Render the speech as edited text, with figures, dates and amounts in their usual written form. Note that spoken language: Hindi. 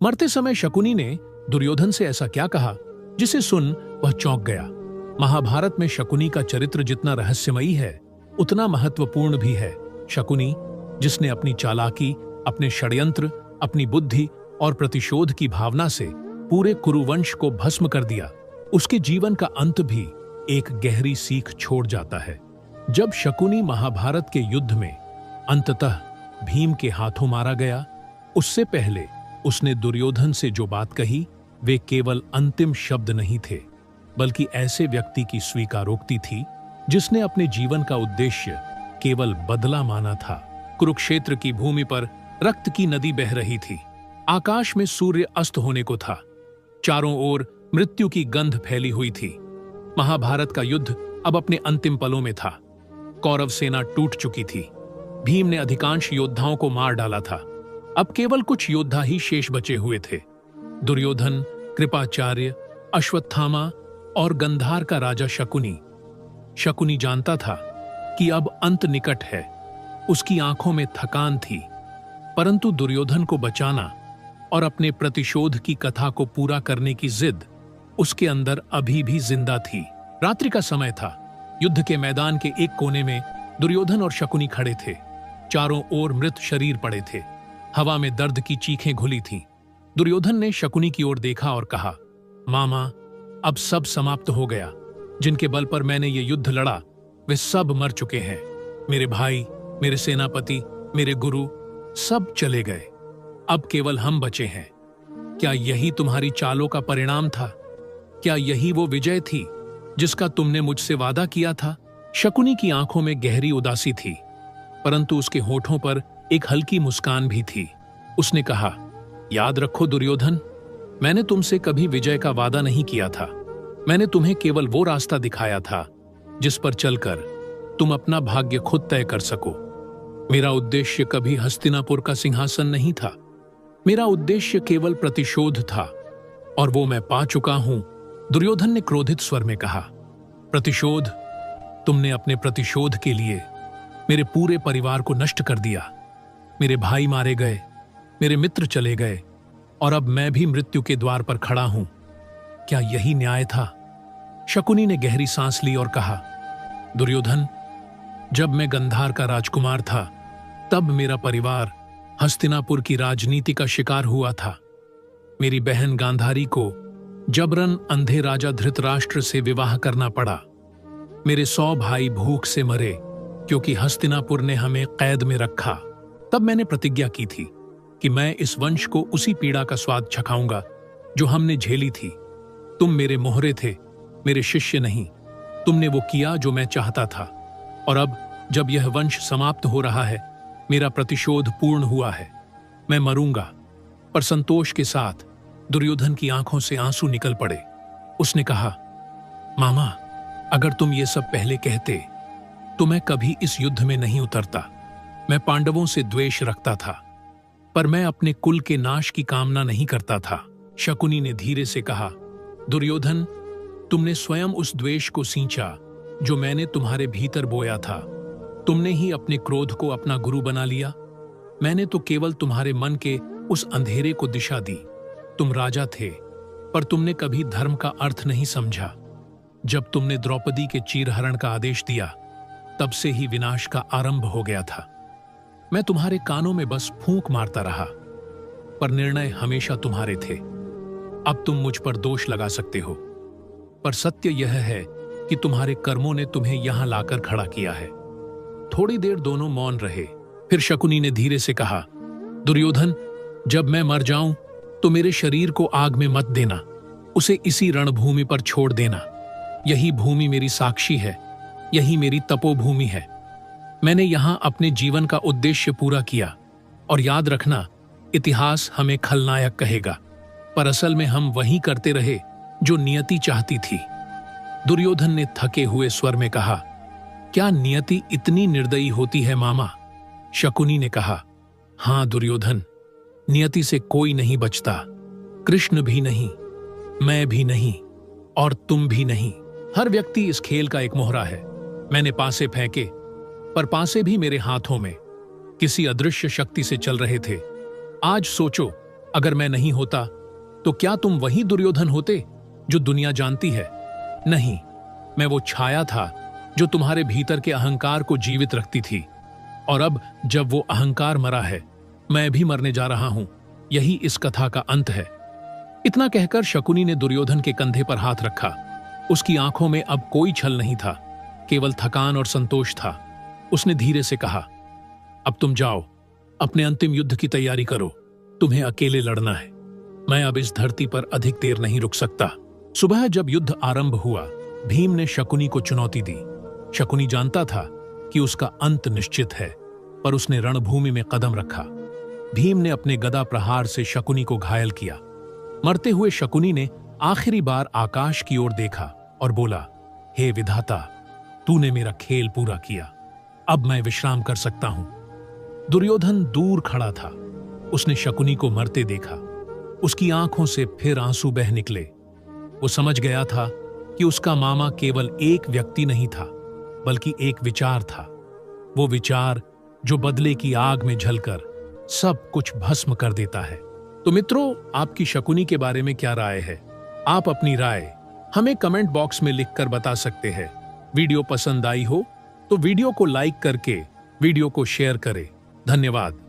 मरते समय शकुनी ने दुर्योधन से ऐसा क्या कहा जिसे सुन वह चौंक गया। महाभारत में शकुनी का चरित्र जितना रहस्यमयी है उतना महत्वपूर्ण भी है। शकुनी, जिसने अपनी चालाकी, अपने षड्यंत्र, अपनी बुद्धि और प्रतिशोध की भावना से पूरे कुरुवंश को भस्म कर दिया, उसके जीवन का अंत भी एक गहरी सीख छोड़ जाता है। जब शकुनी महाभारत के युद्ध में अंततः भीम के हाथों मारा गया, उससे पहले उसने दुर्योधन से जो बात कही वे केवल अंतिम शब्द नहीं थे, बल्कि ऐसे व्यक्ति की स्वीकारोक्ति थी जिसने अपने जीवन का उद्देश्य केवल बदला माना था। कुरुक्षेत्र की भूमि पर रक्त की नदी बह रही थी। आकाश में सूर्य अस्त होने को था। चारों ओर मृत्यु की गंध फैली हुई थी। महाभारत का युद्ध अब अपने अंतिम पलों में था। कौरव सेना टूट चुकी थी। भीम ने अधिकांश योद्धाओं को मार डाला था। अब केवल कुछ योद्धा ही शेष बचे हुए थे। दुर्योधन, कृपाचार्य, अश्वत्थामा और गंधार का राजा शकुनी। शकुनी जानता था कि अब अंत निकट है। उसकी आंखों में थकान थी, परंतु दुर्योधन को बचाना और अपने प्रतिशोध की कथा को पूरा करने की जिद उसके अंदर अभी भी जिंदा थी। रात्रि का समय था। युद्ध के मैदान के एक कोने में दुर्योधन और शकुनी खड़े थे। चारों ओर मृत शरीर पड़े थे। हवा में दर्द की चीखें घुली थीं। दुर्योधन ने शकुनी की ओर देखा और कहा, मामा, अब सब समाप्त हो गया। जिनके बल पर मैंने ये युद्ध लड़ा वे सब मर चुके हैं। मेरे भाई, मेरे सेनापति, मेरे गुरु सब चले गए। अब केवल हम बचे हैं। क्या यही तुम्हारी चालों का परिणाम था? क्या यही वो विजय थी जिसका तुमने मुझसे वादा किया था? शकुनी की आंखों में गहरी उदासी थी, परंतु उसके होठों पर एक हल्की मुस्कान भी थी। उसने कहा, याद रखो दुर्योधन, मैंने तुमसे कभी विजय का वादा नहीं किया था। मैंने तुम्हें केवल वो रास्ता दिखाया था जिस पर चलकर तुम अपना भाग्य खुद तय कर सको। मेरा उद्देश्य कभी हस्तिनापुर का सिंहासन नहीं था। मेरा उद्देश्य केवल प्रतिशोध था, और वो मैं पा चुका हूं। दुर्योधन ने क्रोधित स्वर में कहा, प्रतिशोध? तुमने अपने प्रतिशोध के लिए मेरे पूरे परिवार को नष्ट कर दिया। मेरे भाई मारे गए, मेरे मित्र चले गए, और अब मैं भी मृत्यु के द्वार पर खड़ा हूं। क्या यही न्याय था? शकुनी ने गहरी सांस ली और कहा, दुर्योधन, जब मैं गंधार का राजकुमार था तब मेरा परिवार हस्तिनापुर की राजनीति का शिकार हुआ था। मेरी बहन गांधारी को जबरन अंधे राजा धृतराष्ट्र से विवाह करना पड़ा। मेरे 100 भाई भूख से मरे क्योंकि हस्तिनापुर ने हमें कैद में रखा। तब मैंने प्रतिज्ञा की थी कि मैं इस वंश को उसी पीड़ा का स्वाद चखाऊंगा जो हमने झेली थी। तुम मेरे मोहरे थे, मेरे शिष्य नहीं। तुमने वो किया जो मैं चाहता था, और अब जब यह वंश समाप्त हो रहा है, मेरा प्रतिशोध पूर्ण हुआ है। मैं मरूंगा। पर संतोष के साथ दुर्योधन की आंखों से आंसू निकल पड़े। उसने कहा, मामा, अगर तुम ये सब पहले कहते तो मैं कभी इस युद्ध में नहीं उतरता। मैं पांडवों से द्वेष रखता था, पर मैं अपने कुल के नाश की कामना नहीं करता था। शकुनी ने धीरे से कहा, दुर्योधन, तुमने स्वयं उस द्वेष को सींचा जो मैंने तुम्हारे भीतर बोया था। तुमने ही अपने क्रोध को अपना गुरु बना लिया। मैंने तो केवल तुम्हारे मन के उस अंधेरे को दिशा दी। तुम राजा थे, पर तुमने कभी धर्म का अर्थ नहीं समझा। जब तुमने द्रौपदी के चीरहरण का आदेश दिया, तब से ही विनाश का आरंभ हो गया था। मैं तुम्हारे कानों में बस फूंक मारता रहा, पर निर्णय हमेशा तुम्हारे थे। अब तुम मुझ पर दोष लगा सकते हो, पर सत्य यह है कि तुम्हारे कर्मों ने तुम्हें यहां लाकर खड़ा किया है। थोड़ी देर दोनों मौन रहे। फिर शकुनी ने धीरे से कहा, दुर्योधन, जब मैं मर जाऊं तो मेरे शरीर को आग में मत देना। उसे इसी रणभूमि पर छोड़ देना। यही भूमि मेरी साक्षी है, यही मेरी तपोभूमि है। मैंने यहां अपने जीवन का उद्देश्य पूरा किया, और याद रखना, इतिहास हमें खलनायक कहेगा, पर असल में हम वही करते रहे जो नियति चाहती थी। दुर्योधन ने थके हुए स्वर में कहा, क्या नियति इतनी निर्दयी होती है मामा? शकुनी ने कहा, हां दुर्योधन, नियति से कोई नहीं बचता। कृष्ण भी नहीं, मैं भी नहीं, और तुम भी नहीं। हर व्यक्ति इस खेल का एक मोहरा है। मैंने पासे फेंके, पर पासे भी मेरे हाथों में किसी अदृश्य शक्ति से चल रहे थे। आज सोचो, अगर मैं नहीं होता तो क्या तुम वही दुर्योधन होते जो दुनिया जानती है? नहीं, मैं वो छाया था जो तुम्हारे भीतर के अहंकार को जीवित रखती थी। और अब जब वो अहंकार मरा है, मैं भी मरने जा रहा हूं। यही इस कथा का अंत है। इतना कहकर शकुनी ने दुर्योधन के कंधे पर हाथ रखा। उसकी आंखों में अब कोई छल नहीं था, केवल थकान और संतोष था। उसने धीरे से कहा, अब तुम जाओ, अपने अंतिम युद्ध की तैयारी करो। तुम्हें अकेले लड़ना है। मैं अब इस धरती पर अधिक देर नहीं रुक सकता। सुबह जब युद्ध आरंभ हुआ, भीम ने शकुनी को चुनौती दी। शकुनी जानता था कि उसका अंत निश्चित है, पर उसने रणभूमि में कदम रखा। भीम ने अपने गदा प्रहार से शकुनी को घायल किया। मरते हुए शकुनी ने आखिरी बार आकाश की ओर देखा और बोला, हे विधाता, तूने मेरा खेल पूरा किया। अब मैं विश्राम कर सकता हूं। दुर्योधन दूर खड़ा था। उसने शकुनी को मरते देखा। उसकी आंखों से फिर आंसू बह निकले। वो समझ गया था कि उसका मामा केवल एक व्यक्ति नहीं था, बल्कि एक विचार था। वो विचार जो बदले की आग में जलकर सब कुछ भस्म कर देता है। तो मित्रों, आपकी शकुनी के बारे में क्या राय है? आप अपनी राय हमें कमेंट बॉक्स में लिखकर बता सकते हैं। वीडियो पसंद आई हो तो वीडियो को लाइक करके वीडियो को शेयर करें। धन्यवाद।